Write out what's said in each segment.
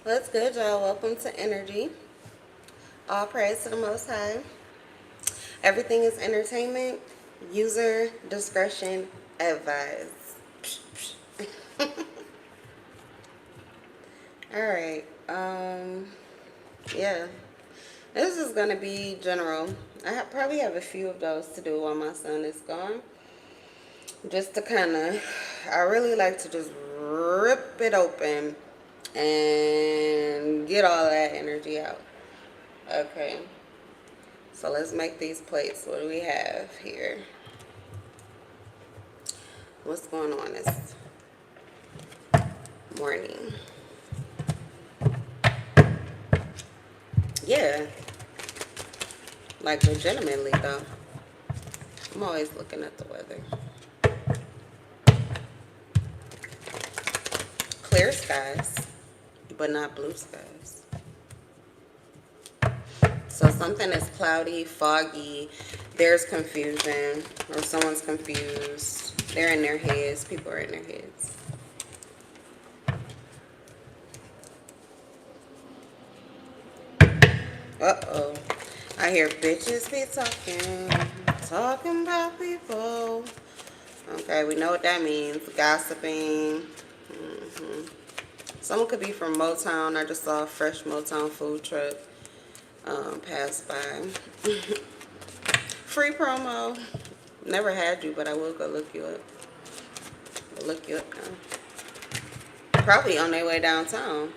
What's good, y'all? Welcome to Energy. All praise to the Most High. Everything is entertainment. User discretion advised. All right. Yeah. This is gonna be general. Probably have a few of those to do while my son is gone. Just to kind of, I really like to just rip it open and get all that energy out. Okay. So let's make these plates. What do we have here? What's going on this morning? Yeah, like legitimately though. I'm always looking at the weather. Clear skies, but not blue skies. So something is cloudy, foggy, there's confusion, or someone's confused. They're in their heads. People are in their heads. Uh-oh. I hear bitches be talking about people. Okay, we know what that means. Gossiping. Someone could be from Motown. I just saw a fresh Motown food truck pass by. Free promo. Never had you, but I will go look you up. I'll look you up now. Probably on their way downtown.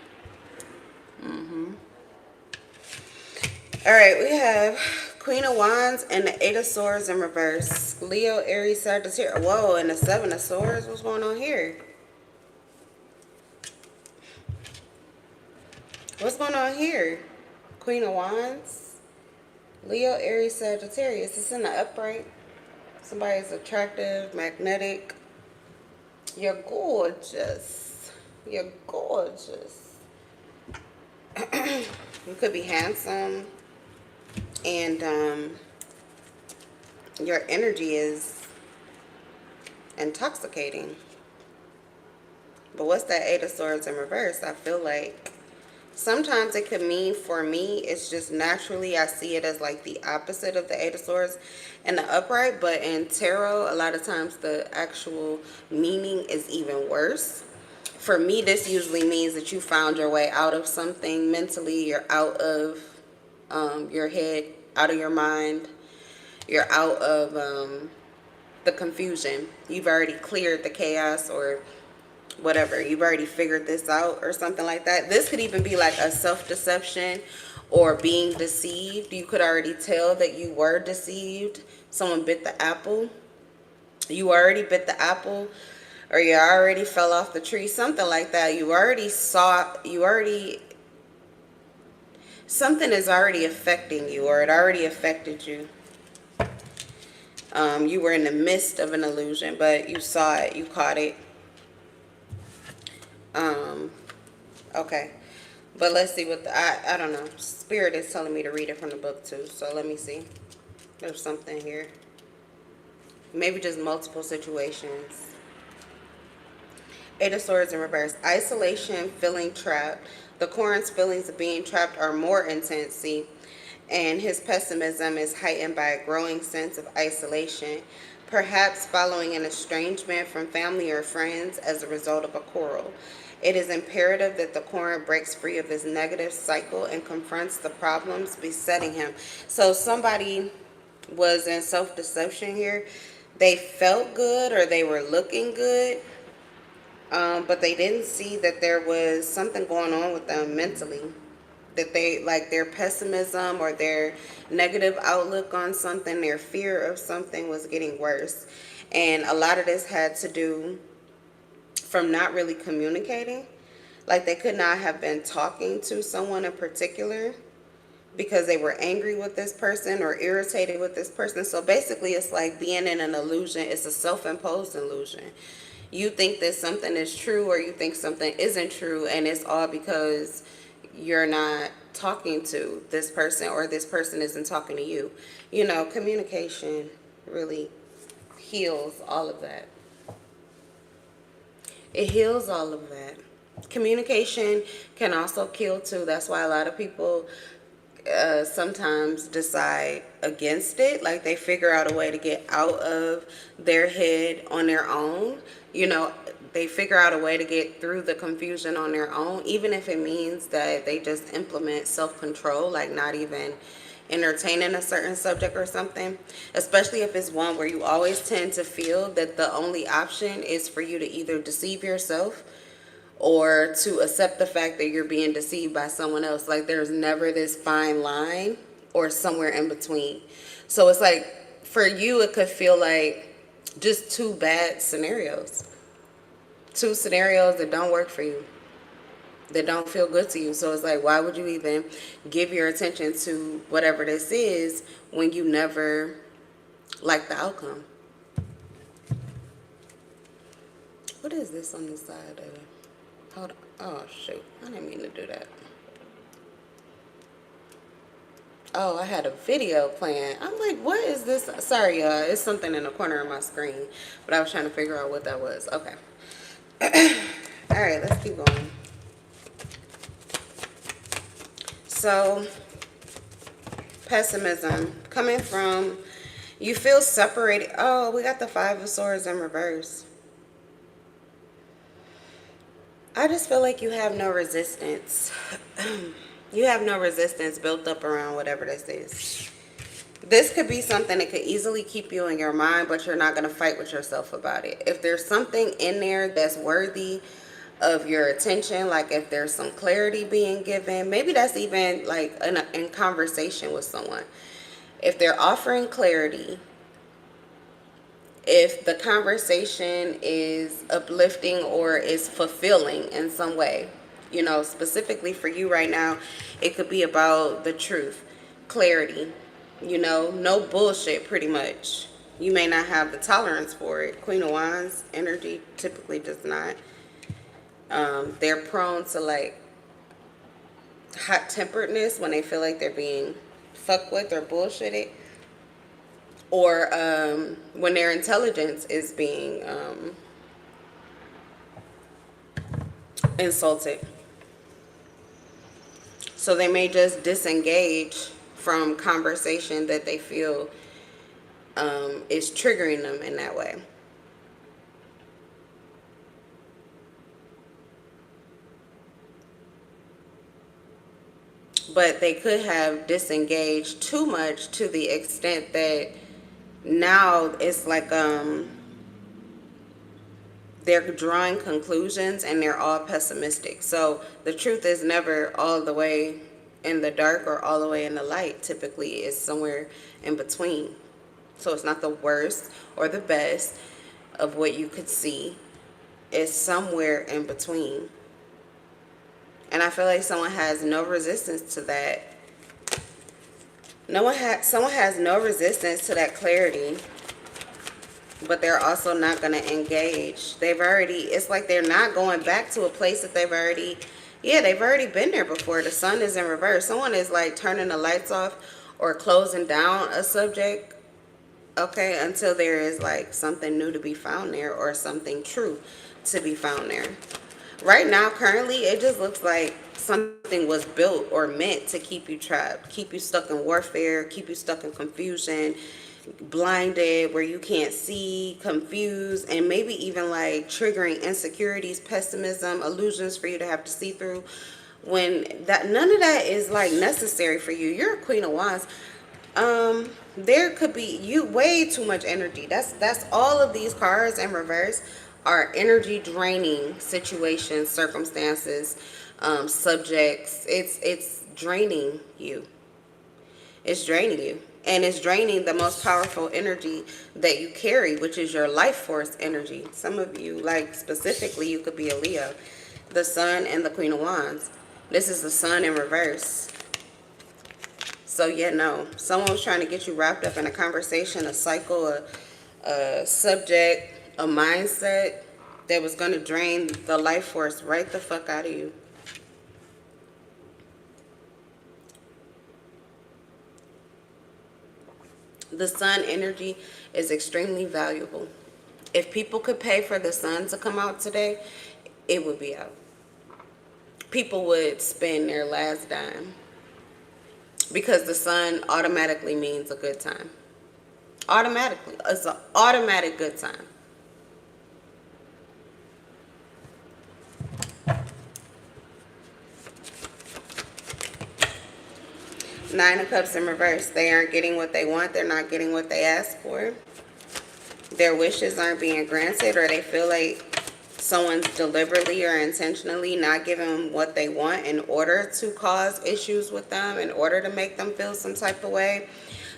All right, we have Queen of Wands and the Eight of Swords in reverse. Leo, Aries, Sagittarius. Whoa, and the Seven of Swords. What's going on here? What's going on here? Queen of Wands, Leo, Aries, Sagittarius. It's in the upright. Somebody's attractive, magnetic. You're gorgeous. You're gorgeous. You could be handsome. And your energy is intoxicating. But what's that Eight of Swords in reverse? I feel like sometimes it could mean, for me, it's just naturally I see it as like the opposite of the Eight of Swords and the upright. But in tarot, a lot of times the actual meaning is even worse. For me, this usually means that you found your way out of something mentally. You're out of your head, out of your mind. You're out of the confusion. You've already cleared the chaos or whatever. You've already figured this out or something like that. This could even be like a self-deception or being deceived. You could already tell that you were deceived. Someone bit the apple. You already bit the apple, or you already fell off the tree, something like that. Something is already affecting you, or it already affected you. You were in the midst of an illusion, but you saw it, you caught it. Okay. But let's see what I don't know. Spirit is telling me to read it from the book too. So let me see. There's something here. Maybe just multiple situations. Eight of Swords in reverse. Isolation, feeling trapped. The Corn's feelings of being trapped are more intense, see? And his pessimism is heightened by a growing sense of isolation, perhaps following an estrangement from family or friends as a result of a quarrel. It is imperative that the Corn breaks free of his negative cycle and confronts the problems besetting him. So somebody was in self-deception here. They felt good or they were looking good, but they didn't see that there was something going on with them mentally. That they, like, their pessimism or their negative outlook on something, their fear of something was getting worse. And a lot of this had to do from not really communicating. Like, they could not have been talking to someone in particular because they were angry with this person or irritated with this person. So basically it's like being in an illusion. It's a self-imposed illusion. You think that something is true or you think something isn't true, and it's all because you're not talking to this person or this person isn't talking to you. You know, communication really heals all of that. It heals all of that. Communication can also kill too. That's why a lot of people sometimes decide against it. Like they figure out a way to get out of their head on their own. You know, they figure out a way to get through the confusion on their own, even if it means that they just implement self-control, like not even entertaining a certain subject or something, especially if it's one where you always tend to feel that the only option is for you to either deceive yourself or to accept the fact that you're being deceived by someone else. Like there's never this fine line or somewhere in between. So it's like for you, it could feel like just two bad scenarios, two scenarios that don't work for you, that don't feel good to you. So it's like, why would you even give your attention to whatever this is when you never like the outcome? What is this on the side of it? Hold on. Oh, shoot. I didn't mean to do that. Oh, I had a video playing. I'm like, what is this? Sorry, y'all. It's something in the corner of my screen. But I was trying to figure out what that was. Okay. All right, let's keep going. So, pessimism. Coming from, you feel separated. Oh, we got the Five of Swords in reverse. I just feel like you have no resistance. You have no resistance built up around whatever this is. This could be something that could easily keep you in your mind, but you're not going to fight with yourself about it. If there's something in there that's worthy of your attention, like if there's some clarity being given, maybe that's even like in conversation with someone. If they're offering clarity, if the conversation is uplifting or is fulfilling in some way, you know, specifically for you right now, it could be about the truth, clarity, you know, no bullshit pretty much. You may not have the tolerance for it. Queen of Wands energy typically does not. They're prone to like hot-temperedness when they feel like they're being fucked with or bullshitted. Or when their intelligence is being insulted. So they may just disengage from conversation that they feel is triggering them in that way. But they could have disengaged too much to the extent that now it's like they're drawing conclusions and they're all pessimistic. So the truth is never all the way in the dark or all the way in the light. Typically it's somewhere in between. So it's not the worst or the best of what you could see. It's somewhere in between. And I feel like someone has no resistance to that. Someone has no resistance to that clarity, but they're also not going to engage. It's like they're not going back to a place that they've already been there before. The sun is in reverse. Someone is like turning the lights off or closing down a subject, okay, until there is like something new to be found there or something true to be found there. Right now, currently, it just looks like something was built or meant to keep you trapped, keep you stuck in warfare, keep you stuck in confusion, blinded, where you can't see, confused, and maybe even like triggering insecurities, pessimism, illusions for you to have to see through, when that none of that is like necessary for you. You're a Queen of Wands. There could be way too much energy. That's all of these cards in reverse are energy draining situations, circumstances, subjects. It's draining you. It's draining you. And it's draining the most powerful energy that you carry, which is your life force energy. Some of you, like specifically, you could be a Leo. The Sun and the Queen of Wands. This is the Sun in reverse. So yeah, no. Someone was trying to get you wrapped up in a conversation, a cycle, a subject, a mindset that was going to drain the life force right the fuck out of you. The sun energy is extremely valuable. If people could pay for the sun to come out today, it would be out. people would spend their last dime, because the sun automatically means a good time. Automatically. It's an automatic good time. Nine of Cups in reverse. They aren't getting what they want. They're not getting what they asked for. Their wishes aren't being granted, or they feel like someone's deliberately or intentionally not giving them what they want in order to cause issues with them, in order to make them feel some type of way.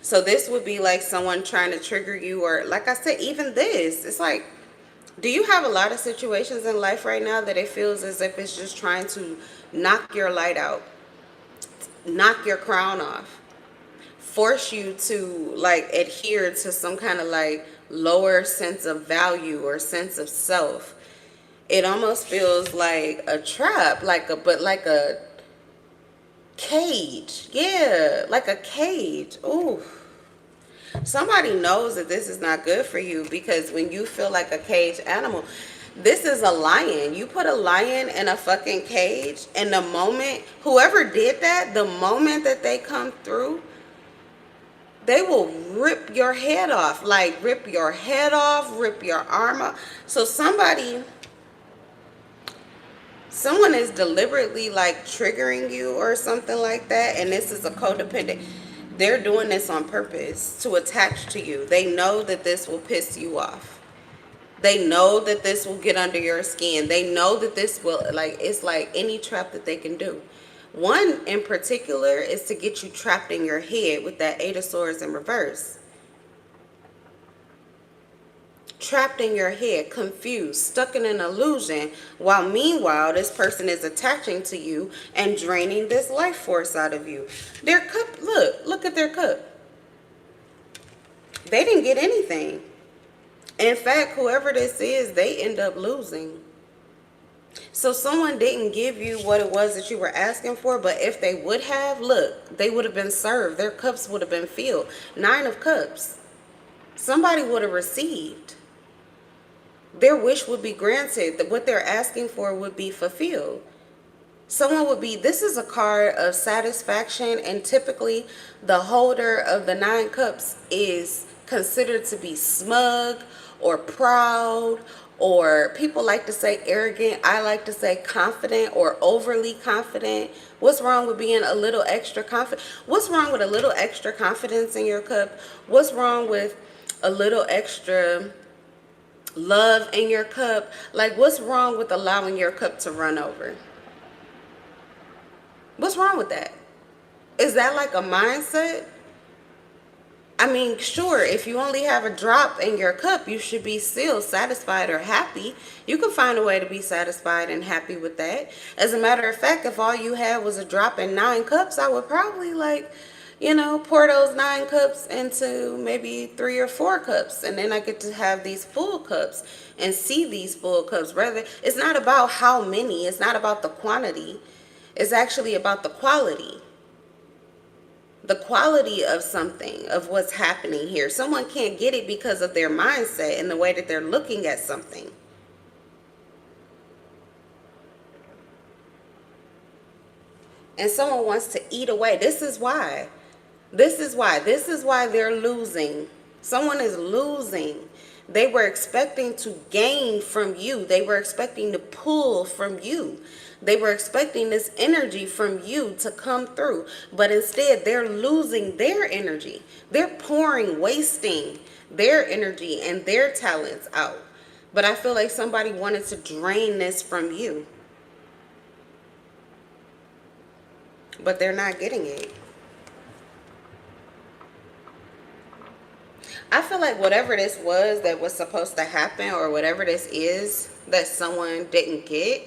So this would be like someone trying to trigger you, or like I said, even this. It's like, do you have a lot of situations in life right now that it feels as if it's just trying to knock your light out, knock your crown off, force you to like adhere to some kind of like lower sense of value or sense of self? It almost feels like a trap, like a cage. Yeah, like a cage. Ooh. Somebody knows that this is not good for you, because when you feel like a caged animal, this is a lion. You put a lion in a fucking cage, and the moment, whoever did that, the moment that they come through, they will rip your head off. Like, rip your head off, rip your arm off. So someone is deliberately like triggering you or something like that, and this is a codependent. They're doing this on purpose to attach to you. They know that this will piss you off. They know that this will get under your skin. They know that this will, like, it's like any trap that they can do. One in particular is to get you trapped in your head with that Eight of Swords in reverse. Trapped in your head, confused, stuck in an illusion, while meanwhile this person is attaching to you and draining this life force out of you. Their cup, look at their cup. They didn't get anything. In fact, whoever this is, they end up losing. So someone didn't give you what it was that you were asking for, but if they would have, look, they would have been served. Their cups would have been filled. Nine of Cups. Somebody would have received. Their wish would be granted. That what they're asking for would be fulfilled. Someone would be, this is a card of satisfaction, and typically the holder of the Nine Cups is considered to be smug or proud, or people like to say arrogant. I like to say confident or overly confident. What's wrong with being a little extra confident? What's wrong with a little extra confidence in your cup? What's wrong with a little extra love in your cup? Like, what's wrong with allowing your cup to run over? What's wrong with that? Is that like a mindset? I mean, sure, if you only have a drop in your cup, you should be still satisfied or happy. You can find a way to be satisfied and happy with that. As a matter of fact, if all you had was a drop in 9 cups, I would probably, like, you know, pour those 9 cups into maybe 3 or 4 cups. And then I get to have these full cups and see these full cups. Rather, it's not about how many. It's not about the quantity. It's actually about the quality. The quality of something, of what's happening here. Someone can't get it because of their mindset and the way that they're looking at something. And someone wants to eat away. This is why. This is why they're losing. Someone is losing. They were expecting to gain from you. They were expecting to pull from you. They were expecting this energy from you to come through. But instead, they're losing their energy. They're pouring, wasting their energy and their talents out. But I feel like somebody wanted to drain this from you. But they're not getting it. I feel like whatever this was that was supposed to happen, or whatever this is that someone didn't get,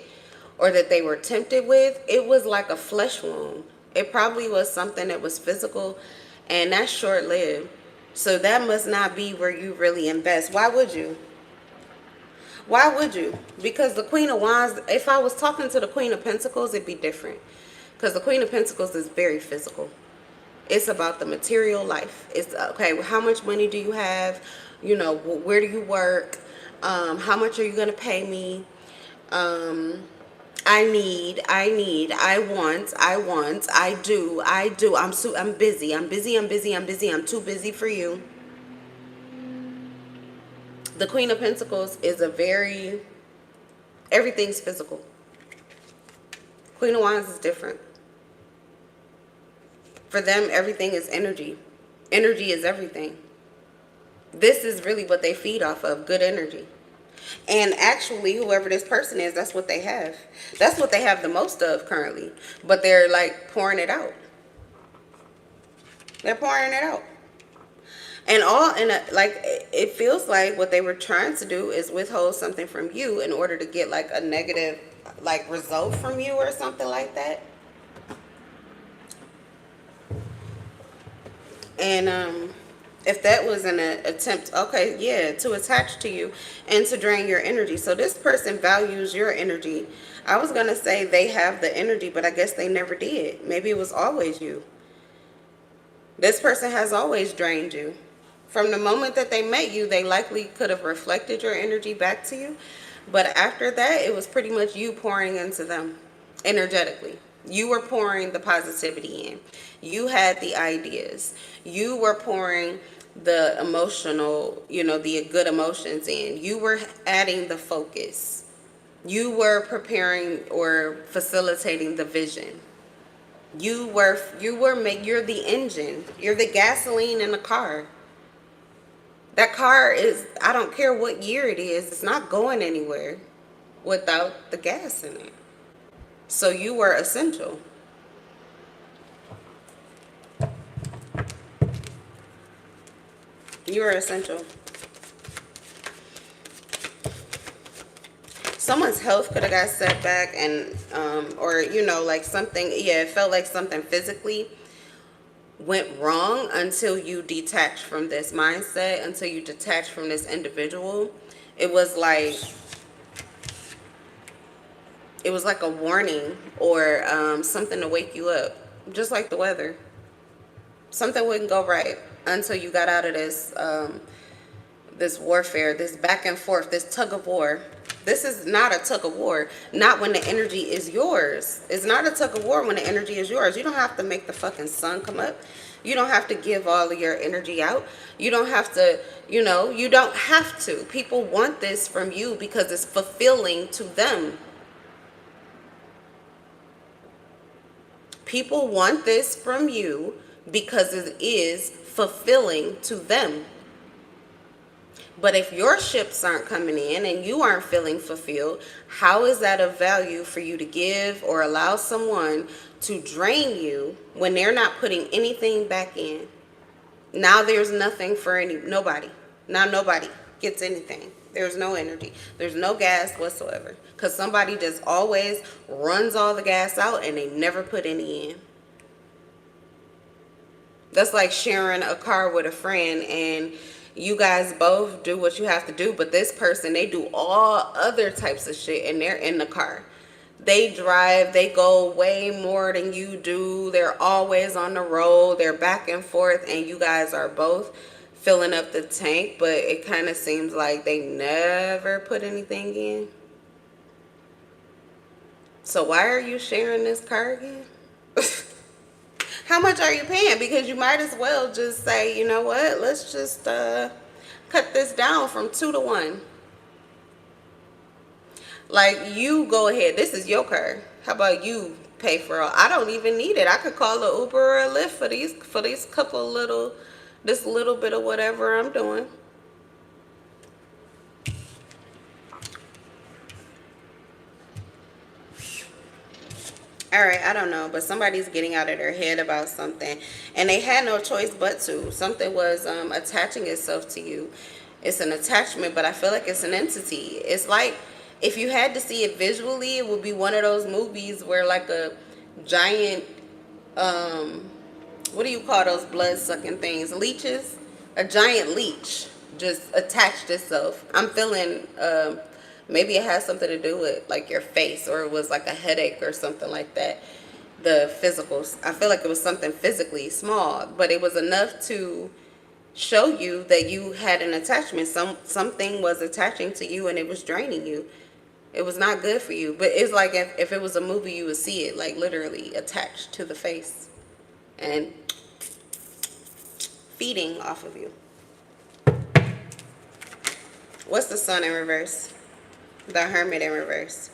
or that they were tempted with, it was like a flesh wound. It probably was something that was physical, and that's short-lived. So that must not be where you really invest. Why would you? Why would you? Because the Queen of Wands, if I was talking to the Queen of Pentacles, it'd be different. Because the Queen of Pentacles is very physical. It's about the material life. It's, okay, how much money do you have? You know, where do you work? How much are you going to pay me? I want, I do, I'm busy, I'm too busy for you. The Queen of Pentacles is a very, everything's physical. Queen of Wands is different. For them, everything is energy. Energy is everything. This is really what they feed off of, good energy. And actually, whoever this person is, that's what they have. That's what they have the most of currently. But they're like pouring it out. They're pouring it out. And like, it feels like what they were trying to do is withhold something from you in order to get like a negative like result from you or something like that. And if that was an attempt, okay, yeah, to attach to you and to drain your energy. So this person values your energy. I was going to say they have the energy, but I guess they never did. Maybe it was always you. This person has always drained you. From the moment that they met you, they likely could have reflected your energy back to you. But after that, it was pretty much you pouring into them energetically. You were pouring the positivity in. You had the ideas. You were pouring the emotional, the good emotions in. You were adding the focus. You were preparing or facilitating the vision. You're the engine. You're the gasoline in the car. That car is, I don't care what year it is, it's not going anywhere without the gas in it. So you were essential. You were essential. Someone's health could have got set back and, or, like something, yeah, it felt like something physically went wrong until you detached from this mindset, until you detached from this individual. It was like a warning or something to wake you up, just like the weather. Something wouldn't go right until you got out of this this warfare, this back and forth, this tug of war. This is not a tug of war. Not when the energy is yours. It's not a tug of war when the energy is yours. You don't have to make the fucking sun come up. You don't have to give all of your energy out. You don't have to, you don't have to. People want this from you because it's fulfilling to them. People want this from you because it is fulfilling to them. But if your ships aren't coming in and you aren't feeling fulfilled, how is that of value for you to give or allow someone to drain you when they're not putting anything back in? Now there's nothing for nobody. Now nobody gets anything. There's no energy. There's no gas whatsoever. Because somebody just always runs all the gas out and they never put any in. That's like sharing a car with a friend and you guys both do what you have to do, but this person, they do all other types of shit and they're in the car. They drive, they go way more than you do. They're always on the road. They're back and forth and you guys are both filling up the tank, but it kind of seems like they never put anything in. So why are you sharing this car again? How much are you paying? Because you might as well just say, you know what, let's just cut this down from 2 to 1. Like, you go ahead. This is your car. How about you pay for all? I don't even need it. I could call an Uber or a Lyft for these couple little, this little bit of whatever I'm doing. All right, I don't know, but somebody's getting out of their head about something, and they had no choice but to. Something was attaching itself to you. It's an attachment, but I feel like it's an entity. It's like, if you had to see it visually, it would be one of those movies where like a giant, what do you call those blood-sucking things? Leeches? A giant leech just attached itself. I'm feeling... maybe it has something to do with like your face, or it was like a headache or something like that. The physicals. I feel like it was something physically small, but it was enough to show you that you had an attachment. Something was attaching to you and it was draining you. It was not good for you. But it's like if it was a movie, you would see it like literally attached to the face and feeding off of you. What's the Sun in reverse? The Hermit in reverse.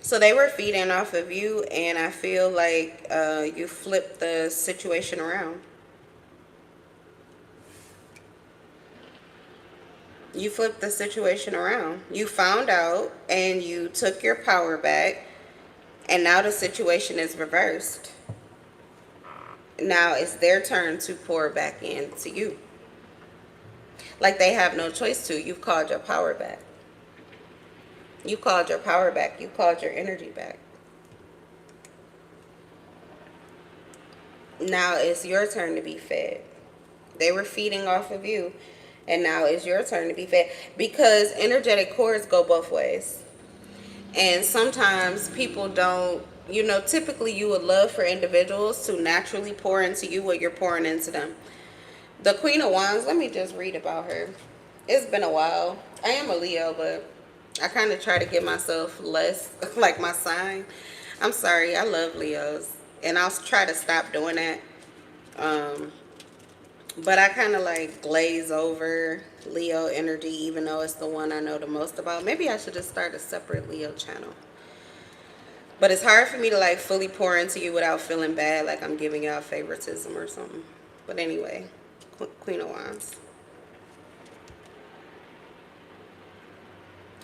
So they were feeding off of you, and I feel like you flipped the situation around. You flipped the situation around. You found out, and you took your power back, and now the situation is reversed. Now it's their turn to pour back into you. Like they have no choice to. You've called your power back. You called your power back. You called your energy back. Now it's your turn to be fed. They were feeding off of you, and now it's your turn to be fed. Because energetic cords go both ways. And sometimes people don't, typically you would love for individuals to naturally pour into you what you're pouring into them. The Queen of Wands, let me just read about her. It's been a while. I am a Leo, but I kind of try to give myself less like my sign. I'm sorry, I love Leos, and I'll try to stop doing that. But I kind of like glaze over Leo energy, even though it's the one I know the most about. Maybe I should just start a separate Leo channel. But it's hard for me to like fully pour into you without feeling bad, like I'm giving y'all favoritism or something. But anyway, Queen of Wands.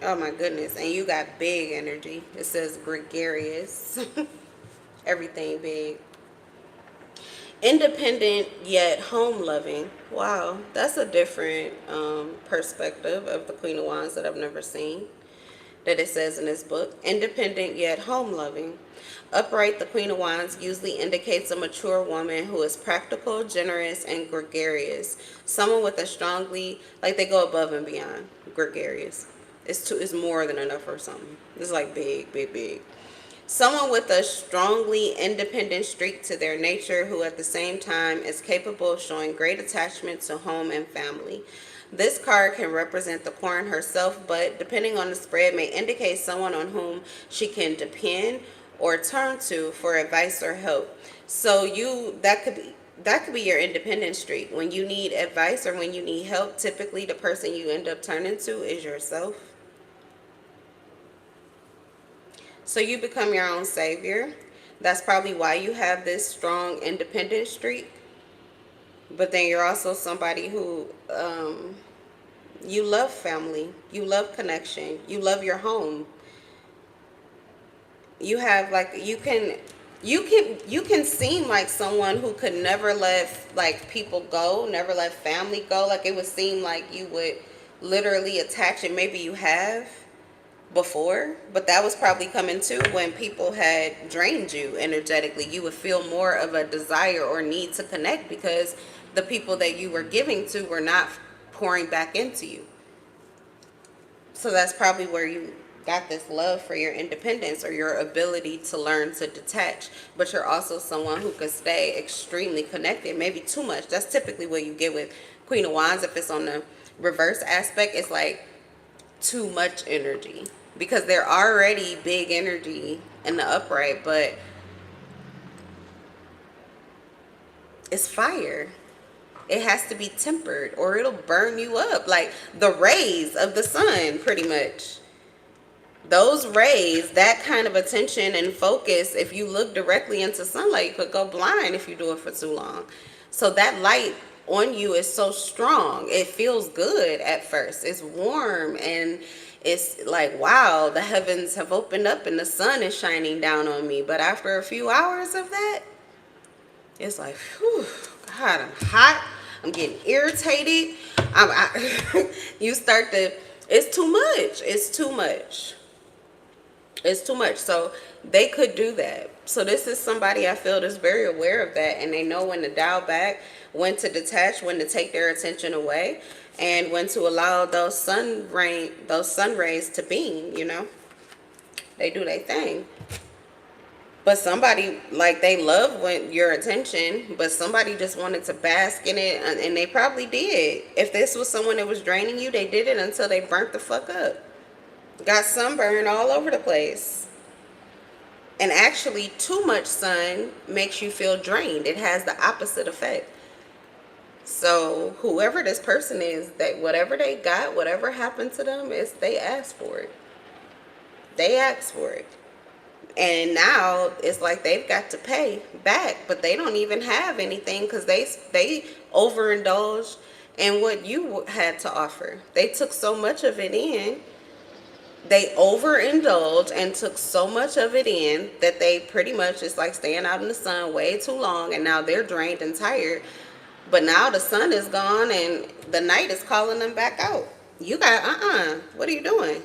Oh my goodness. And you got big energy. It says gregarious. Everything big. Independent yet home loving. Wow, that's a different perspective of the Queen of Wands that I've never seen. That it says in this book. Independent yet home loving. Upright, the Queen of Wands usually indicates a mature woman who is practical, generous, and gregarious. Someone with a strongly, like they go above and beyond. Gregarious. It's more than enough or something. It's like big, big, big. Someone with a strongly independent streak to their nature who at the same time is capable of showing great attachment to home and family. This card can represent the Queen herself, but depending on the spread may indicate someone on whom she can depend or turn to for advice or help. So that could be your independent streak. When you need advice or when you need help, typically the person you end up turning to is yourself. So you become your own savior. That's probably why you have this strong independent streak. But then you're also somebody who you love family, you love connection, you love your home. You have like you can seem like someone who could never let like people go, never let family go. Like it would seem like you would literally attach, and maybe you have before, but that was probably coming too when people had drained you energetically. You would feel more of a desire or need to connect because the people that you were giving to were not pouring back into you. So that's probably where you got this love for your independence or your ability to learn to detach. But you're also someone who could stay extremely connected, maybe too much. That's typically what you get with Queen of Wands. If it's on the reverse aspect, it's like too much energy because they're already big energy in the upright, but it's fire. It has to be tempered or it'll burn you up, like the rays of the sun, pretty much. Those rays, that kind of attention and focus, if you look directly into sunlight, you could go blind if you do it for too long. So that light on you is so strong. It feels good at first. It's warm and it's like, wow, the heavens have opened up and the sun is shining down on me. But after a few hours of that, it's like, whew, God, I'm hot. I'm getting irritated. You start to, it's too much. It's too much. It's too much. So they could do that. So this is somebody I feel is very aware of that, and they know when to dial back, when to detach, when to take their attention away, and when to allow those sun rays to beam. They do their thing. But somebody, like, they love when your attention, but somebody just wanted to bask in it, and they probably did. If this was someone that was draining you, they did it until they burnt the fuck up. Got sunburn all over the place. And actually, too much sun makes you feel drained. It has the opposite effect. So whoever this person is, that whatever they got, whatever happened to them, is they asked for it. They asked for it. And now it's like they've got to pay back, but they don't even have anything because they overindulged in what you had to offer. They took so much of it in. They overindulged and took so much of it in that they pretty much is like staying out in the sun way too long, and now they're drained and tired. But now the sun is gone and the night is calling them back out. You got, what are you doing?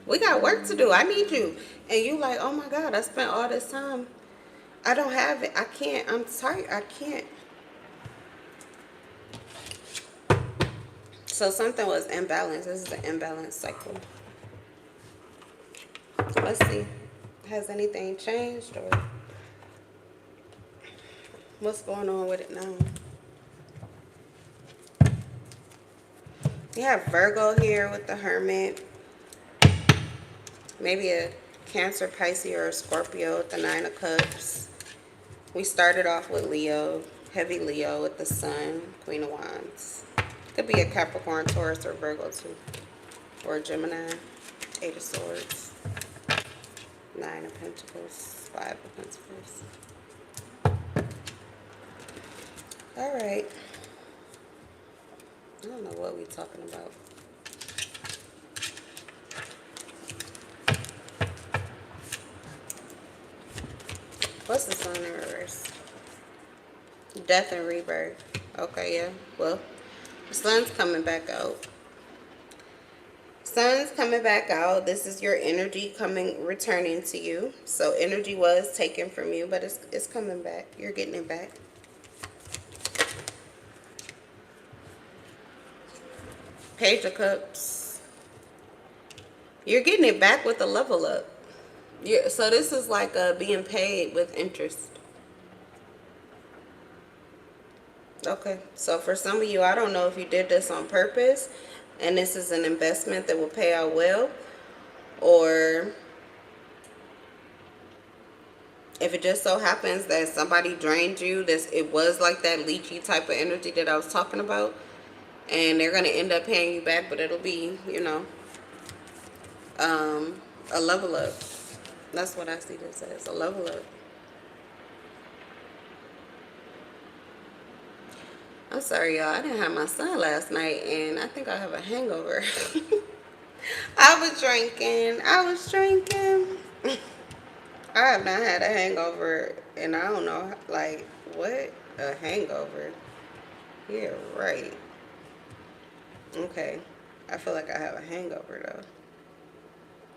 We got work to do. I need you. And you like, oh my God, I spent all this time. I don't have it. I can't. I'm tired. I can't. So something was imbalanced. This is an imbalanced cycle. Let's see. Has anything changed, or what's going on with it now? You have Virgo here with the Hermit. Maybe a Cancer, Pisces, or a Scorpio with the Nine of Cups. We started off with Leo, heavy Leo with the Sun, Queen of Wands. Could be a Capricorn, Taurus, or Virgo too. Or a Gemini, Eight of Swords, Nine of Pentacles, Five of Pentacles. All right. I don't know what we're talking about. What's the Sun in reverse? Death and rebirth. Okay, yeah. Well, the Sun's coming back out. Sun's coming back out. This is your energy returning to you. So energy was taken from you, but it's coming back. You're getting it back. Page of Cups. You're getting it back with a level up. Yeah, so this is like being paid with interest. Okay, so for some of you, I don't know if you did this on purpose and this is an investment that will pay out well, or if it just so happens that somebody drained you, it was like that leechy type of energy that I was talking about, and they're going to end up paying you back, but it'll be, you know, a level up. That's what I see this as, a level up. I'm sorry, y'all. I didn't have my son last night, and I think I have a hangover. I was drinking. I have not had a hangover, and I don't know, like, what? A hangover? Yeah, right. Okay. I feel like I have a hangover, though.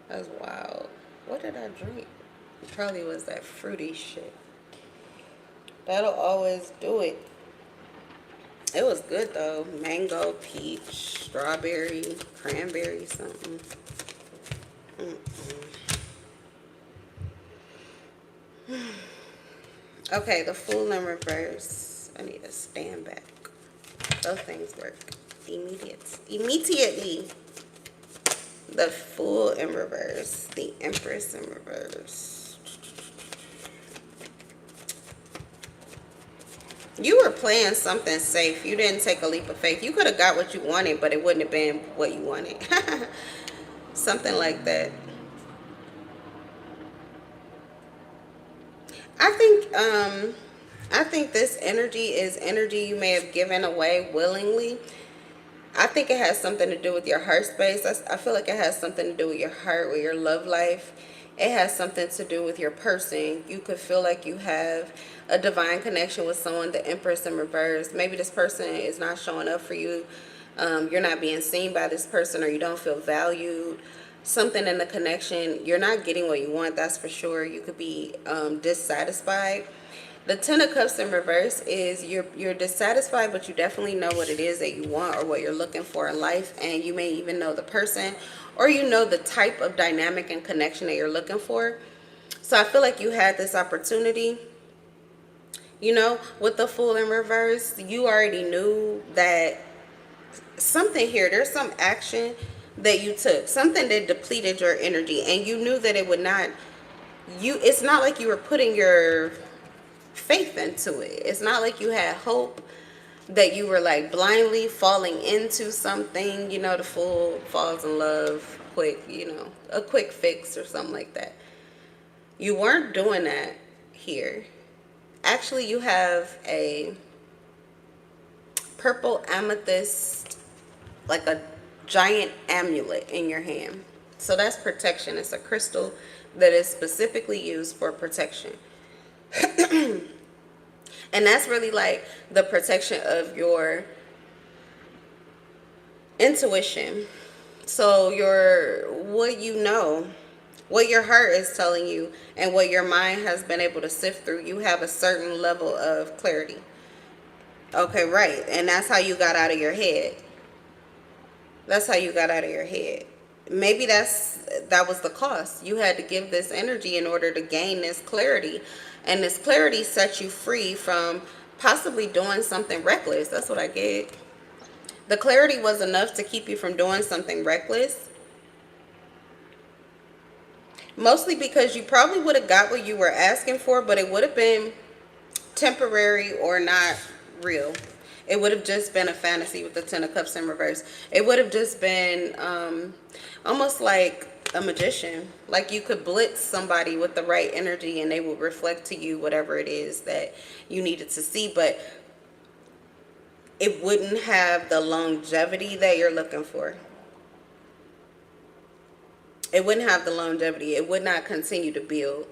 That's wild. What did I drink? It probably was that fruity shit. That'll always do it. It was good, though. Mango, peach, strawberry, cranberry, something. Okay, the Fool in reverse. I need to stand back. Those things work immediately. The Fool in reverse. The Empress in reverse. You were playing something safe. You didn't take a leap of faith. You could have got what you wanted, but it wouldn't have been what you wanted. Something like that. I think this energy is energy you may have given away willingly. I think it has something to do with your heart space. I feel like it has something to do with your heart, with your love life. It has something to do with your person. You could feel like you have a divine connection with someone, the Empress in reverse. Maybe this person is not showing up for you. You're not being seen by this person, or you don't feel valued. Something in the connection. You're not getting what you want, that's for sure. You could be dissatisfied. The Ten of Cups in reverse is you're dissatisfied, but you definitely know what it is that you want or what you're looking for in life. And you may even know the person, or you know the type of dynamic and connection that you're looking for. So I feel like you had this opportunity, you know, with the Fool in reverse. You already knew that something here, there's some action that you took, something that depleted your energy, and you knew that it would not, it's not like you were putting your faith into it. It's not like you had hope, that you were like blindly falling into something. You know, the Fool falls in love quick, you know, a quick fix or something like that. You weren't doing that here. Actually, you have a purple amethyst, like a giant amulet in your hand. So that's protection. It's a crystal that is specifically used for protection. And that's really like the protection of your intuition. So what you know, what your heart is telling you, and what your mind has been able to sift through, you have a certain level of clarity. Okay, right. And that's how you got out of your head. That's how you got out of your head. Maybe that was the cost. You had to give this energy in order to gain this clarity. And this clarity sets you free from possibly doing something reckless. That's what I get. The clarity was enough to keep you from doing something reckless. Mostly because you probably would have got what you were asking for, but it would have been temporary or not real. It would have just been a fantasy with the Ten of Cups in reverse. It would have just been almost like a magician. Like you could blitz somebody with the right energy and they will reflect to you whatever it is that you needed to see. But it wouldn't have the longevity that you're looking for. It wouldn't have the longevity. It would not continue to build.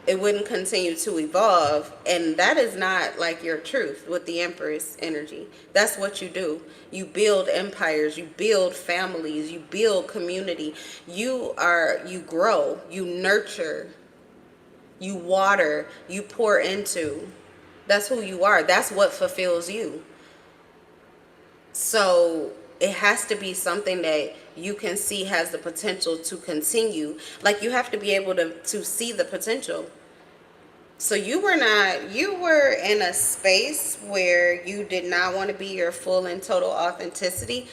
It wouldn't continue to evolve. And that is not like your truth with the Empress energy. That's what you do. You build empires, you build families, you build community. You grow, you nurture, you water, you pour into. That's who you are. That's what fulfills you. So it has to be something that you can see has the potential to continue. Like you have to be able to see the potential. So you were in a space where you did not want to be your full and total authenticity.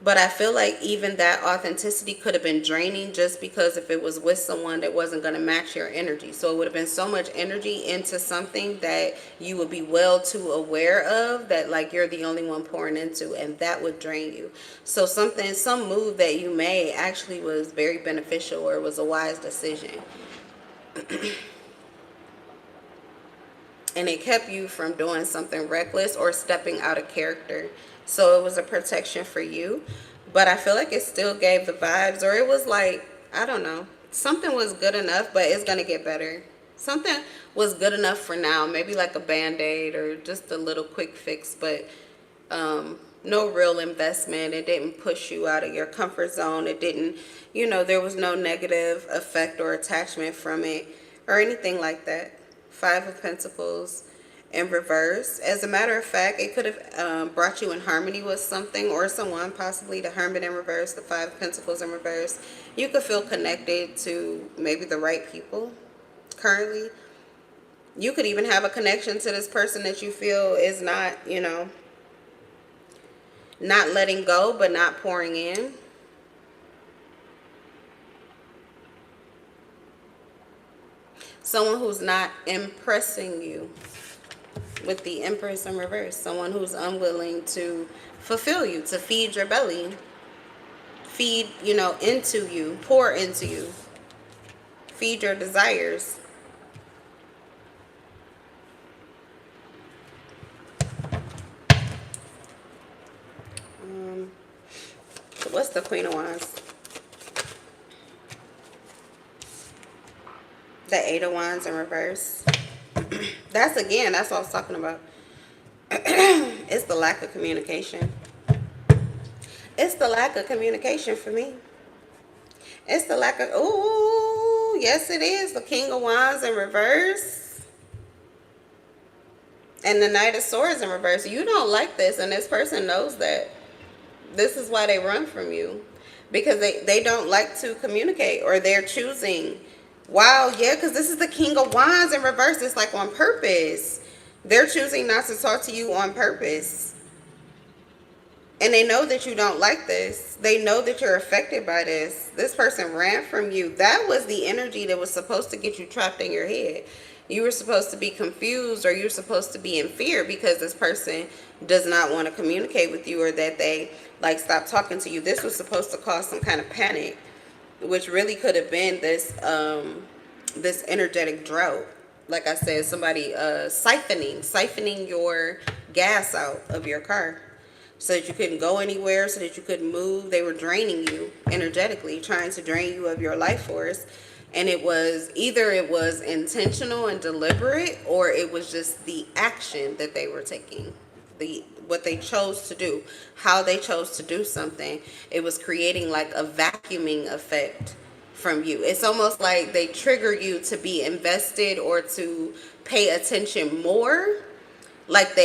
But I feel like even that authenticity could have been draining, just because if it was with someone that wasn't going to match your energy. So it would have been so much energy into something that you would be well too aware of, that like you're the only one pouring into, and that would drain you. So some move that you made actually was very beneficial, or was a wise decision. And it kept you from doing something reckless or stepping out of character. So it was a protection for you. But I feel like it still gave the vibes, or it was like, I don't know, something was good enough, but it's going to get better. Something was good enough for now, maybe like a band-aid or just a little quick fix, but no real investment. It didn't push you out of your comfort zone. It didn't, there was no negative effect or attachment from it or anything like that. 5 of Pentacles in reverse. As a matter of fact, it could have brought you in harmony with something or someone, possibly the Hermit in reverse, the 5 of Pentacles in reverse. You could feel connected to maybe the right people currently. You could even have a connection to this person that you feel is not, not letting go, but not pouring in. Someone who's not impressing you with the Empress in reverse. Someone who's unwilling to fulfill you, to feed your belly. Feed, into you. Pour into you. Feed your desires. What's the Queen of Wands? The 8 of Wands in reverse. That's what I was talking about. It's the lack of communication. It's the lack of communication for me. It's the lack of, ooh, yes it is. The King of Wands in reverse. And the Knight of Swords in reverse. You don't like this, and this person knows that. This is why they run from you. because they don't like to communicate, or they're choosing. Wow, yeah, because this is the King of Wands in reverse. It's like on purpose. They're choosing not to talk to you on purpose. And they know that you don't like this. They know that you're affected by this. This person ran from you. That was the energy that was supposed to get you trapped in your head. You were supposed to be confused, or you're supposed to be in fear because this person does not want to communicate with you, or that they like stop talking to you. This was supposed to cause some kind of panic, which really could have been this energetic drought. Like I said, somebody siphoning your gas out of your car, so that you couldn't go anywhere, so that you couldn't move. They were draining you energetically, trying to drain you of your life force. And it was either it was intentional and deliberate, or it was just the action that they were taking, the what they chose to do, how they chose to do something. It was creating like a vacuuming effect from you. It's almost like they trigger you to be invested or to pay attention more. Like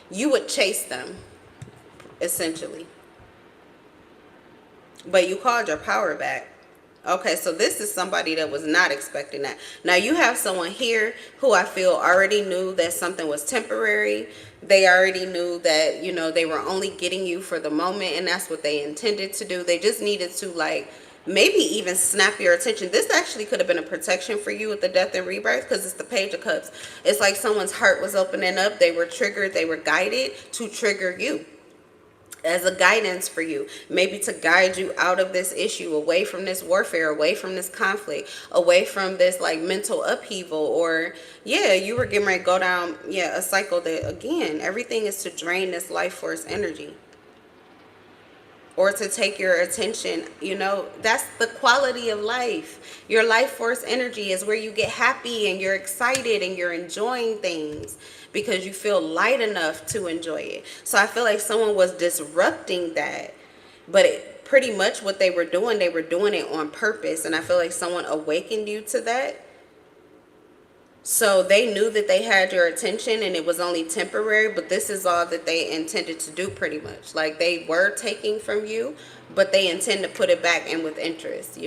you would chase them, essentially. But you called your power back. Okay, so this is somebody that was not expecting that. Now you have someone here who I feel already knew that something was temporary. They already knew that, they were only getting you for the moment, and that's what they intended to do. They just needed to like maybe even snap your attention. This actually could have been a protection for you with the death and rebirth, because it's the Page of Cups. It's like someone's heart was opening up. They were triggered. They were guided to trigger you as a guidance for you, maybe to guide you out of this issue, away from this warfare, away from this conflict, away from this like mental upheaval. Or you were getting ready to go down a cycle that, again, everything is to drain this life force energy, or to take your attention. That's the quality of life. Your life force energy is where you get happy and you're excited and you're enjoying things because you feel light enough to enjoy it. So I feel like someone was disrupting that, but pretty much what they were doing it on purpose. And I feel like someone awakened you to that. So they knew that they had your attention and it was only temporary, but this is all that they intended to do, pretty much. Like, they were taking from you, but they intend to put it back in with interest,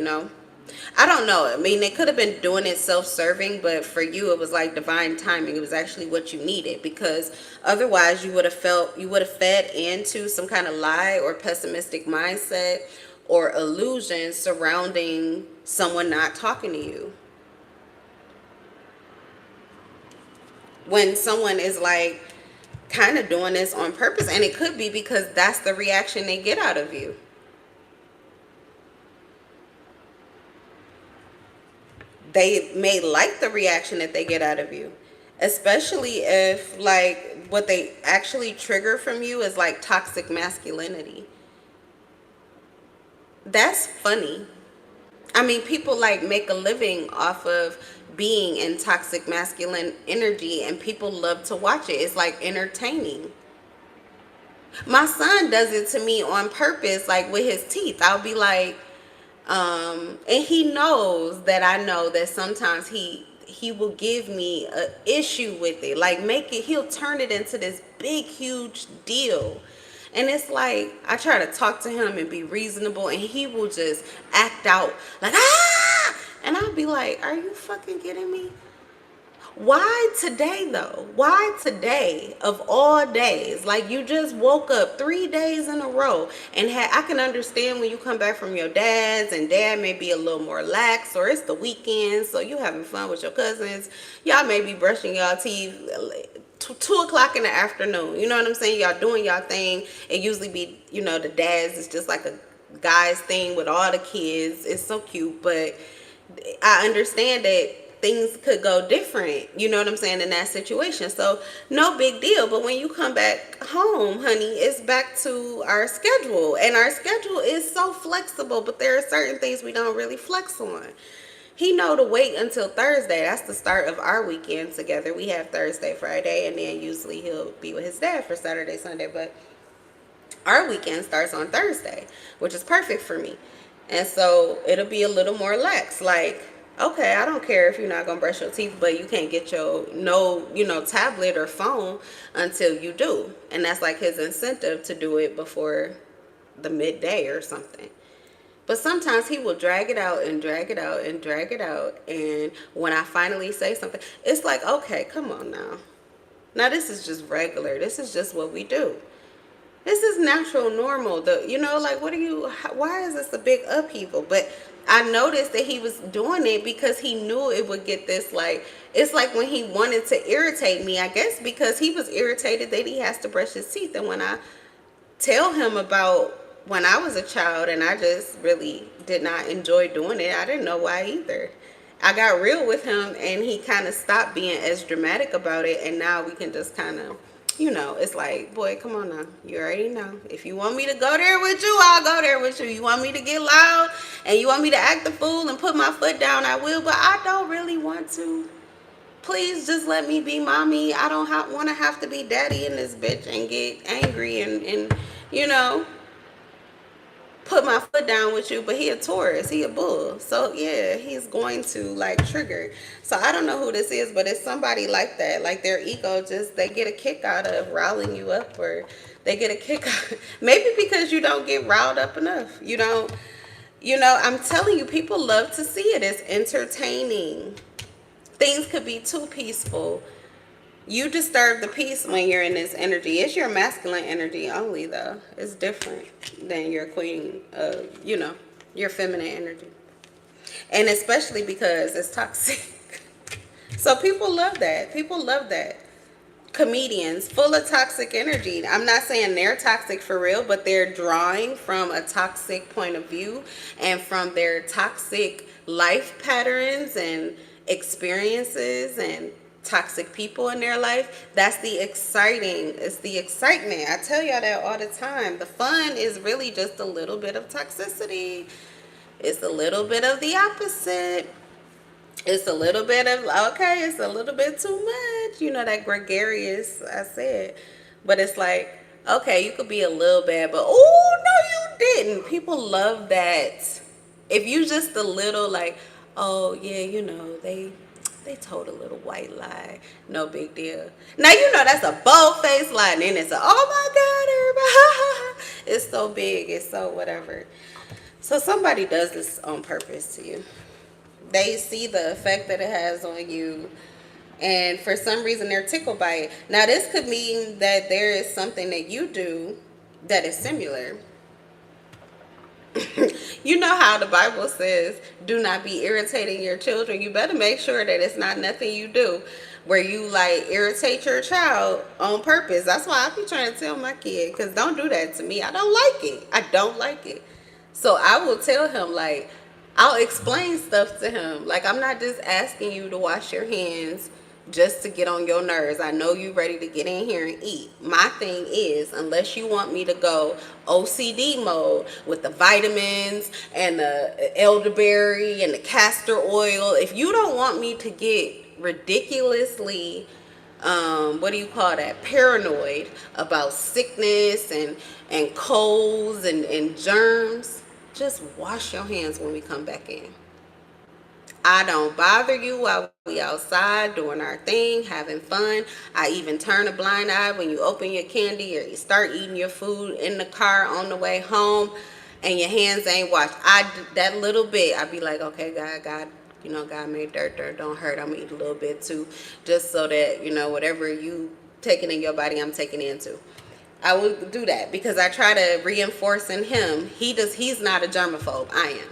I don't know. I mean, they could have been doing it self-serving, but for you, it was like divine timing. It was actually what you needed, because otherwise you would have fed into some kind of lie or pessimistic mindset or illusion surrounding someone not talking to you. When someone is like kind of doing this on purpose, and it could be because that's the reaction they get out of you. They may like the reaction that they get out of you, especially if like what they actually trigger from you is like toxic masculinity. That's funny. I mean, people like make a living off of being in toxic masculine energy, and people love to watch it. It's like entertaining. My son does it to me on purpose, like with his teeth. I'll be like, and he knows that I know that sometimes he will give me an issue with it, like he'll turn it into this big huge deal. And it's like, I try to talk to him and be reasonable, and he will just act out like, ah! And I'll be like, are you fucking kidding me? Why today, though? Why today of all days? Like, you just woke up 3 days in a row, and I can understand when you come back from your dad's, and dad may be a little more lax, or it's the weekend, so you having fun with your cousins. Y'all may be brushing y'all teeth 2 o'clock in the afternoon. You know what I'm saying? Y'all doing y'all thing. It usually be, the dad's is just like a guy's thing with all the kids. It's so cute, but I understand that things could go different, you know what I'm saying, in that situation. So no big deal. But when you come back home, honey, it's back to our schedule. And our schedule is so flexible, but there are certain things we don't really flex on. He know to wait until Thursday. That's the start of our weekend together. We have Thursday, Friday, and then usually he'll be with his dad for Saturday, Sunday. But our weekend starts on Thursday, which is perfect for me. And so it'll be a little more lax. Like, okay, I don't care if you're not going to brush your teeth, but you can't get your tablet or phone until you do. And that's like his incentive to do it before the midday or something. But sometimes he will drag it out and drag it out and drag it out. And when I finally say something, it's like, okay, come on now. Now this is just regular. This is just what we do. This is natural, normal. Like, why is this a big upheaval? But I noticed that he was doing it because he knew it would get this, like, it's like when he wanted to irritate me, I guess, because he was irritated that he has to brush his teeth. And when I tell him about when I was a child and I just really did not enjoy doing it, I didn't know why either. I got real with him and he kind of stopped being as dramatic about it, and now we can just kind of, it's like, boy, come on now. You already know. If you want me to go there with you, I'll go there with you. You want me to get loud and you want me to act the fool and put my foot down, I will, but I don't really want to. Please just let me be mommy. I don't want to have to be daddy in this bitch and get angry and put my foot down with you. But he a Taurus, he a bull, so yeah, he's going to like trigger. So I don't know who this is, but it's somebody like that, like their ego just, they get a kick out of riling you up, or they get a kick out maybe because you don't get riled up enough. I'm telling you, people love to see it. It's entertaining. Things could be too peaceful. You disturb the peace when you're in this energy. It's your masculine energy only, though. It's different than your queen, your feminine energy. And especially because it's toxic. So people love that. People love that. Comedians full of toxic energy. I'm not saying they're toxic for real, but they're drawing from a toxic point of view and from their toxic life patterns and experiences and toxic people in their life. It's the excitement. I tell y'all that all the time. The fun is really just a little bit of toxicity. It's a little bit of the opposite. It's a little bit of, okay, it's a little bit too much, that gregarious I said. But it's like, okay, you could be a little bad, but oh no, you didn't. People love that. If you just a little like, oh yeah, they told a little white lie. No big deal. Now, that's a bold-faced lie. And then it's a, oh, my God, everybody. It's so big. It's so whatever. So somebody does this on purpose to you. They see the effect that it has on you. And for some reason, they're tickled by it. Now, this could mean that there is something that you do that is similar. You know how the Bible says, do not be irritating your children. You better make sure that it's not nothing you do where you like irritate your child on purpose. That's why I be trying to tell my kid, because don't do that to me. I don't like it. I don't like it. So I will tell him, like, I'll explain stuff to him. Like, I'm not just asking you to wash your hands just to get on your nerves. I know you ready to get in here and eat. My thing is, unless you want me to go OCD mode with the vitamins and the elderberry and the castor oil, if you don't want me to get ridiculously paranoid about sickness and colds and germs, just wash your hands when we come back in. I don't bother you while we outside doing our thing, having fun. I even turn a blind eye when you open your candy or you start eating your food in the car on the way home and your hands ain't washed. That little bit, I'd be like, okay, God, God made dirt don't hurt. I'm gonna eat a little bit too, just so that, whatever you taking in your body, I'm taking in too. I will do that because I try to reinforce in him. He's not a germaphobe. I am.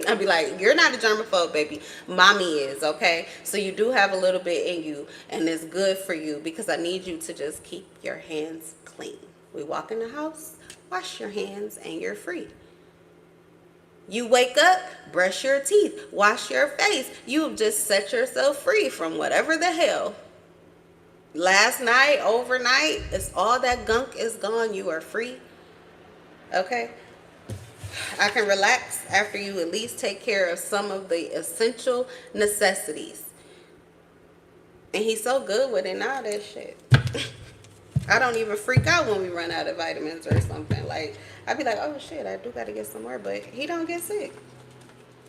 I'd be like, you're not a germaphobe, baby. Mommy is, okay? So you do have a little bit in you, and it's good for you because I need you to just keep your hands clean. We walk in the house, wash your hands, and you're free. You wake up, brush your teeth, wash your face. You've just set yourself free from whatever the hell. Last night, overnight, it's all that gunk is gone. You are free. Okay? I can relax after you at least take care of some of the essential necessities. And he's so good with it now, that shit. I don't even freak out when we run out of vitamins or something. Like, I'd be like, oh shit, I do gotta get some more, but he don't get sick.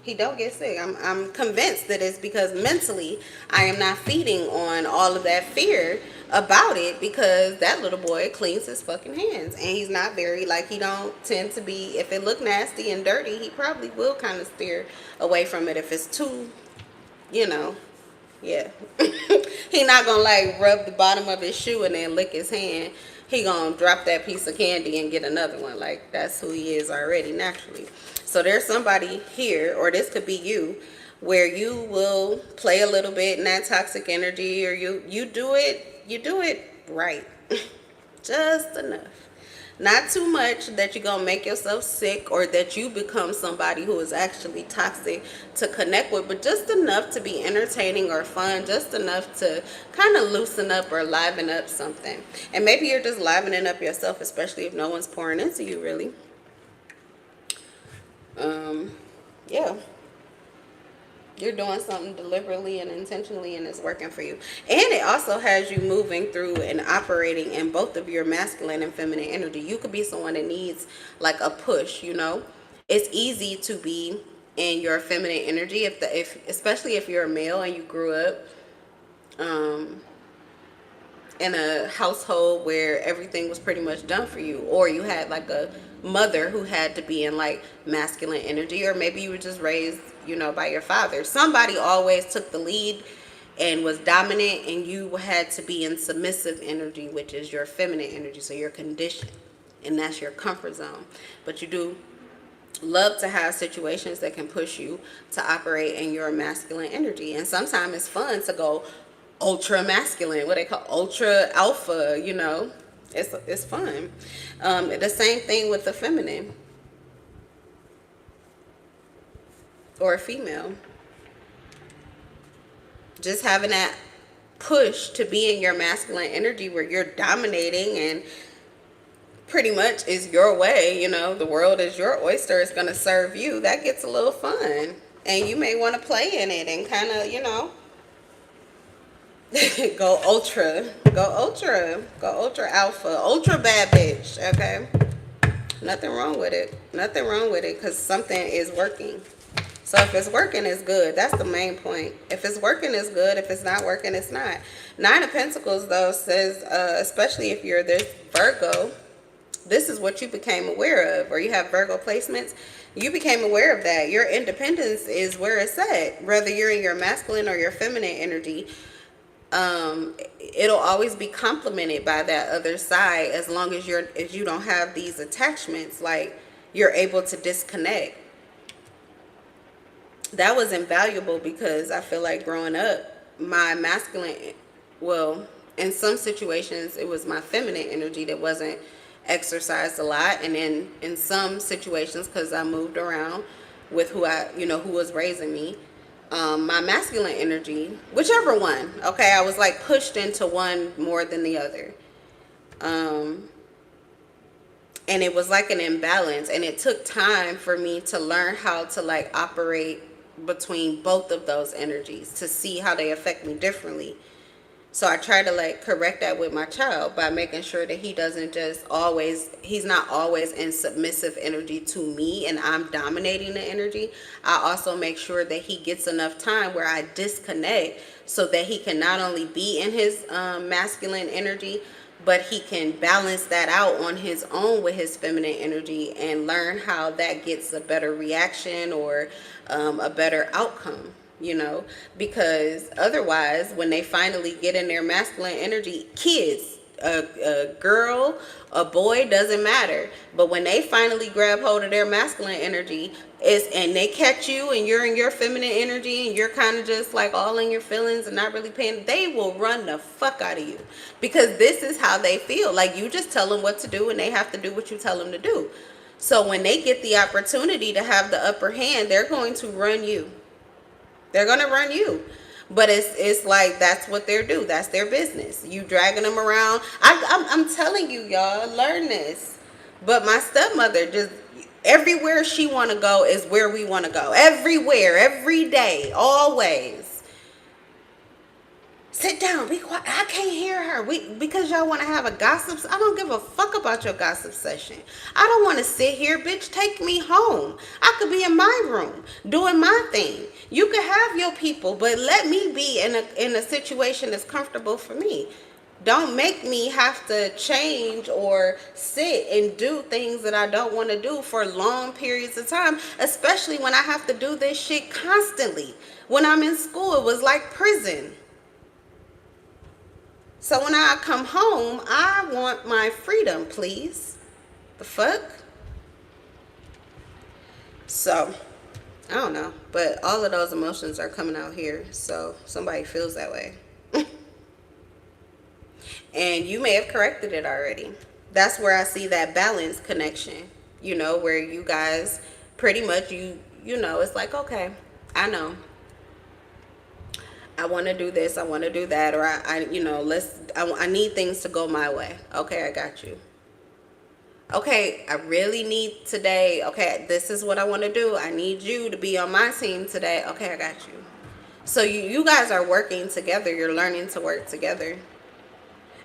He don't get sick. I'm convinced that it's because mentally I am not feeding on all of that fear about it, because that little boy cleans his fucking hands, and he's not very, like, he don't tend to be, if it look nasty and dirty, he probably will kind of steer away from it. If it's too, you know, yeah. He not gonna like rub the bottom of his shoe and then lick his hand. He gonna drop that piece of candy and get another one. Like, that's who he is already naturally. So there's somebody here, or this could be you, where you will play a little bit in that toxic energy, or you do it right. Just enough. Not too much that you're going to make yourself sick, or that you become somebody who is actually toxic to connect with, but just enough to be entertaining or fun, just enough to kind of loosen up or liven up something. And maybe you're just livening up yourself, especially if no one's pouring into you, really. Yeah. You're doing something deliberately and intentionally, and it's working for you. And it also has you moving through and operating in both of your masculine and feminine energy. You could be someone that needs like a push, you know. It's easy to be in your feminine energy if especially if you're a male and you grew up in a household where everything was pretty much done for you, or you had like a mother who had to be in like masculine energy, or maybe you were just raised, you know, by your father. Somebody always took the lead and was dominant, and you had to be in submissive energy, which is your feminine energy. So you're conditioned, and that's your comfort zone. But you do love to have situations that can push you to operate in your masculine energy. And sometimes it's fun to go ultra masculine, what they call ultra alpha, you know. It's fun. The same thing with the feminine or a female. Just having that push to be in your masculine energy where you're dominating and pretty much is your way, you know, the world is your oyster, it's going to serve you. That gets a little fun. And you may want to play in it and kind of, you know, go ultra alpha, ultra bad bitch. Okay, nothing wrong with it, because something is working. So if it's working, it's good. That's the main point. If it's working, it's good. If it's not working, it's not. Nine of Pentacles though says, especially if you're this Virgo, this is what you became aware of, or you have Virgo placements, you became aware of that. Your independence is where it's at, whether you're in your masculine or your feminine energy. It'll always be complemented by that other side, as long as you don't have these attachments, like you're able to disconnect. That was invaluable, because I feel like growing up, my masculine, well, in some situations it was my feminine energy that wasn't exercised a lot, and then in some situations, because I moved around with who was raising me, my masculine energy, whichever one, okay, I was like pushed into one more than the other. And it was like an imbalance, and it took time for me to learn how to like operate between both of those energies, to see how they affect me differently. So I try to like correct that with my child by making sure that he doesn't just he's not always in submissive energy to me and I'm dominating the energy. I also make sure that he gets enough time where I disconnect, so that he can not only be in his masculine energy, but he can balance that out on his own with his feminine energy, and learn how that gets a better reaction, or a better outcome. You know, because otherwise, when they finally get in their masculine energy, kids, a girl, a boy, doesn't matter. But when they finally grab hold of their masculine energy, and they catch you and you're in your feminine energy, and you're kind of just like all in your feelings and not really paying, they will run the fuck out of you, because this is how they feel. Like, you just tell them what to do, and they have to do what you tell them to do. So when they get the opportunity to have the upper hand, they're going to run you. They're going to run you. But it's like, that's what they do. That's their business. You dragging them around. I'm telling you, y'all, learn this. But my stepmother, just everywhere she want to go is where we want to go. Everywhere, every day, always. Sit down, be quiet. I can't hear her. Because y'all want to have a gossip. I don't give a fuck about your gossip session. I don't want to sit here, bitch. Take me home. I could be in my room doing my thing. You could have your people, but let me be in a situation that's comfortable for me. Don't make me have to change or sit and do things that I don't want to do for long periods of time, especially when I have to do this shit constantly. When I'm in school, it was like prison. So when I come home, I want my freedom, please. The fuck? So, I don't know. But all of those emotions are coming out here. So, somebody feels that way. And you may have corrected it already. That's where I see that balance connection. You know, where you guys pretty much, you know, it's like, okay, I know. I want to do this, I want to do that, or I you know, I need things to go my way. Okay, I got you. Okay, I really need today. Okay, this is what I want to do. I need you to be on my team today. Okay, I got you. So you guys are working together. You're learning to work together.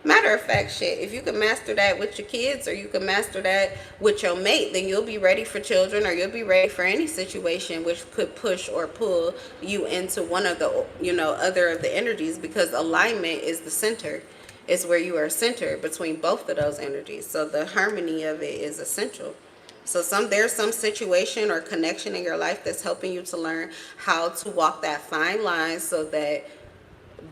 Matter of fact, shit, if you can master that with your kids or you can master that with your mate, then you'll be ready for children or you'll be ready for any situation which could push or pull you into one of the, you know, other of the energies, because alignment is the center. It's where you are centered between both of those energies. So the harmony of it is essential. So there's some situation or connection in your life that's helping you to learn how to walk that fine line so that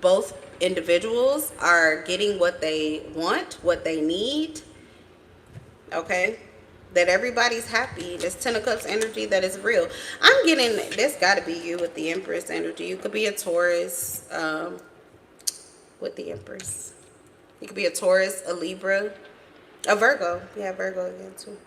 both individuals are getting what they want, what they need. Okay, that everybody's happy. This 10 of Cups energy that is real. I'm getting this. Got to be you with the Empress energy. You could be a Taurus with the Empress. You could be a Taurus, a Libra, a Virgo. Yeah, Virgo again too.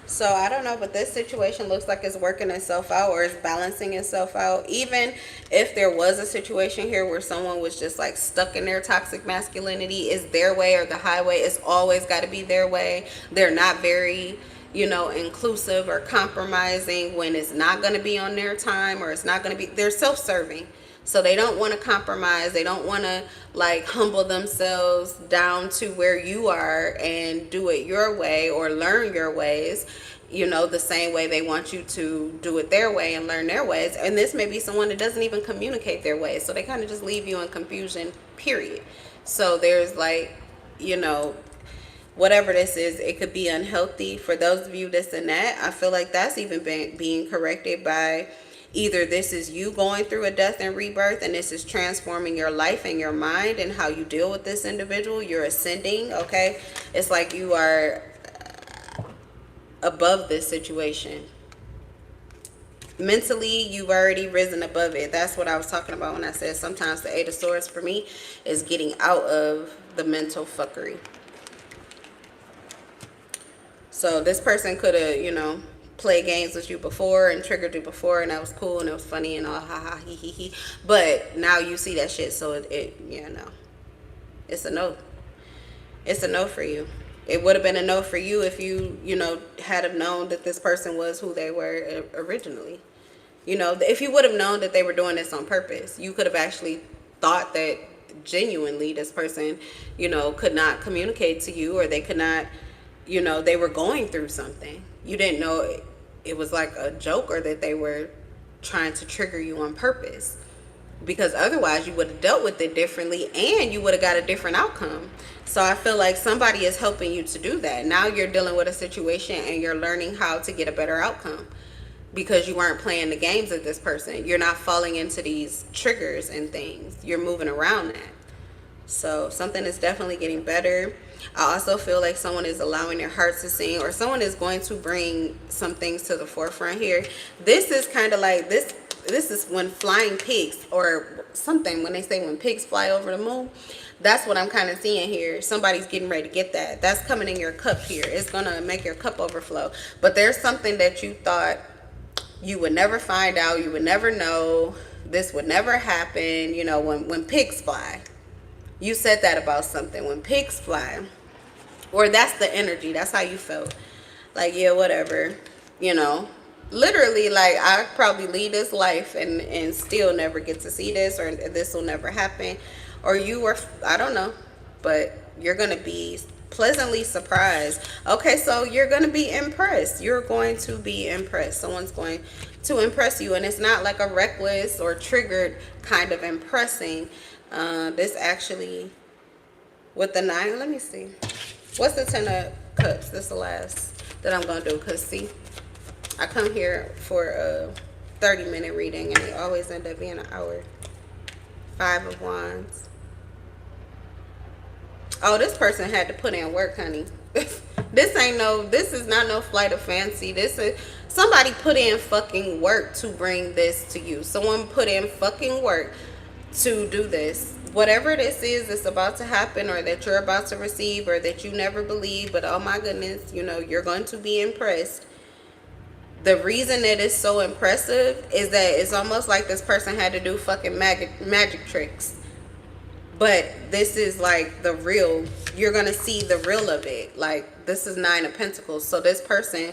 So I don't know, but this situation looks like it's working itself out or it's balancing itself out. Even if there was a situation here where someone was just like stuck in their toxic masculinity, is their way or the highway. It's always got to be their way. They're not very, you know, inclusive or compromising when it's not going to be on their time or it's not going to be. They're self-serving. So they don't want to compromise. They don't want to like humble themselves down to where you are and do it your way or learn your ways, you know, the same way they want you to do it their way and learn their ways. And this may be someone that doesn't even communicate their ways. So they kind of just leave you in confusion, period. So there's like, you know, whatever this is, it could be unhealthy. For those of you this and that, I feel like that's even being corrected by either this is you going through a death and rebirth and this is transforming your life and your mind and how you deal with this individual. You're ascending, okay? It's like you are above this situation. Mentally, you've already risen above it. That's what I was talking about when I said sometimes the Eight of Swords for me is getting out of the mental fuckery. So this person could have, you know, play games with you before and triggered you before, and that was cool and it was funny and all ha ha he he he, but now you see that shit, so it yeah, no, it's a no. It's a no for you. It would have been a no for you if you know, had have known that this person was who they were originally. You know, if you would have known that they were doing this on purpose, you could have actually thought that genuinely this person, you know, could not communicate to you, or they could not, you know, they were going through something. You didn't know it was like a joke or that they were trying to trigger you on purpose, because otherwise you would have dealt with it differently and you would have got a different outcome. So I feel like somebody is helping you to do that. Now you're dealing with a situation and you're learning how to get a better outcome because you weren't playing the games of this person. You're not falling into these triggers and things. You're moving around that. So something is definitely getting better. I also feel like someone is allowing their hearts to sing, or someone is going to bring some things to the forefront here. This is kind of like this is when flying pigs or something, when they say when pigs fly over the moon. That's what I'm kind of seeing here. Somebody's getting ready to get that. That's coming in your cup here. It's going to make your cup overflow. But there's something that you thought you would never find out. You would never know. This would never happen. You know, when pigs fly. You said that about something. When pigs fly. Or that's the energy. That's how you felt. Like, yeah, whatever. You know. literally, like, I probably lead this life and still never get to see this, or this will never happen, or you were, I don't know, but you're gonna be pleasantly surprised. Okay, so you're gonna be impressed. You're going to be impressed. Someone's going to impress you, and it's not like a reckless or triggered kind of impressing. This actually, with the 9, let me see, what's the 10 of cups? This is the last that I'm gonna do, because see, I come here for a 30-minute reading and they always end up being an hour. 5 of Wands. Oh, this person had to put in work, honey. This is not no flight of fancy. This is, somebody put in fucking work to bring this to you. Someone put in fucking work to do this. Whatever this is that's about to happen, or that you're about to receive, or that you never believed, but oh my goodness, you know, you're going to be impressed. The reason that it's so impressive is that it's almost like this person had to do fucking magic tricks. But this is like the real, you're going to see the real of it. Like, this is 9 of Pentacles. So this person,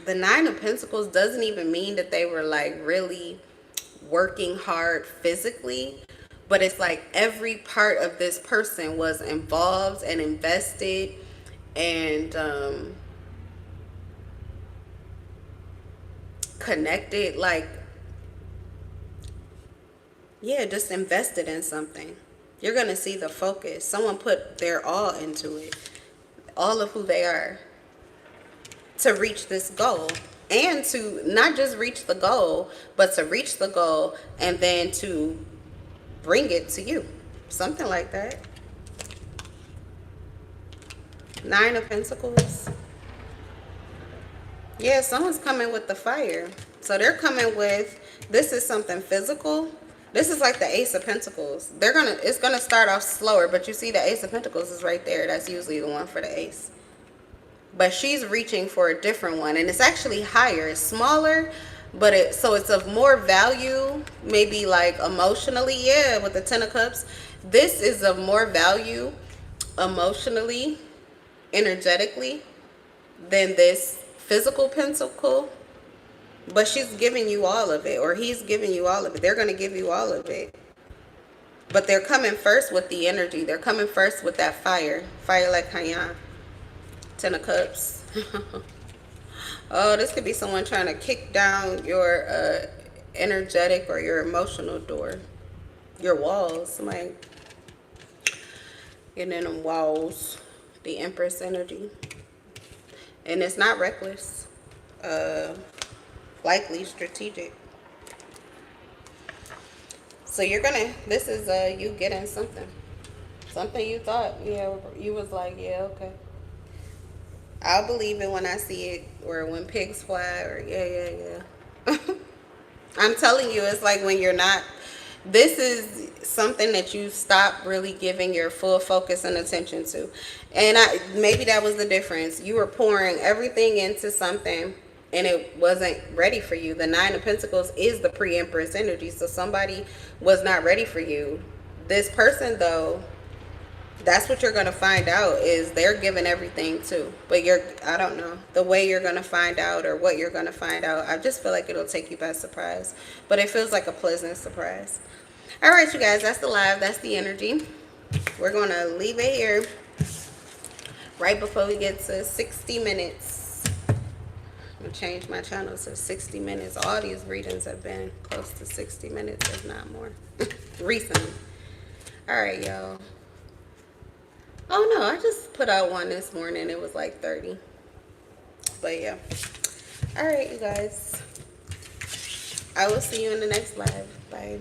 the 9 of Pentacles doesn't even mean that they were like really working hard physically. But it's like every part of this person was involved and invested and connected, like, yeah, just invested in something. You're gonna see the focus. Someone put their all into it, all of who they are, to reach this goal, and to not just reach the goal, but to reach the goal and then to bring it to you, something like that. 9 of Pentacles. Yeah, someone's coming with the fire. So they're coming with, this is something physical. This is like the Ace of Pentacles. It's gonna start off slower, but you see the Ace of Pentacles is right there. That's usually the one for the ace. But she's reaching for a different one, and it's actually higher. It's smaller, but it's of more value, maybe like emotionally. Yeah, with the 10 of Cups. This is of more value emotionally, energetically, than this physical pentacle. But she's giving you all of it, or he's giving you all of it. They're going to give you all of it. But they're coming first with the energy. They're coming first with that fire. Fire like Hayan. 10 of Cups. Oh, this could be someone trying to kick down your energetic or your emotional door. Your walls. Somebody getting in them walls. The Empress energy. And it's not reckless. Likely strategic. So you're gonna, this is you getting something you thought, yeah, you was like, yeah, okay, I'll believe it when I see it, or when pigs fly, or yeah. I'm telling you, it's like when you're not, this is something that you stop really giving your full focus and attention to. And maybe that was the difference. You were pouring everything into something and it wasn't ready for you. The 9 of Pentacles is the pre-Empress energy. So somebody was not ready for you. This person, though, that's what you're going to find out, is they're giving everything too. But I don't know, the way you're going to find out, or what you're going to find out. I just feel like it'll take you by surprise. But it feels like a pleasant surprise. All right, you guys, that's the live. That's the energy. We're going to leave it here right before we get to 60 minutes. I'm going to change my channel to 60 minutes. All these readings have been close to 60 minutes, if not more, recently. All right, y'all. Oh, no, I just put out one this morning. It was like 30. But, yeah. All right, you guys. I will see you in the next live. Bye.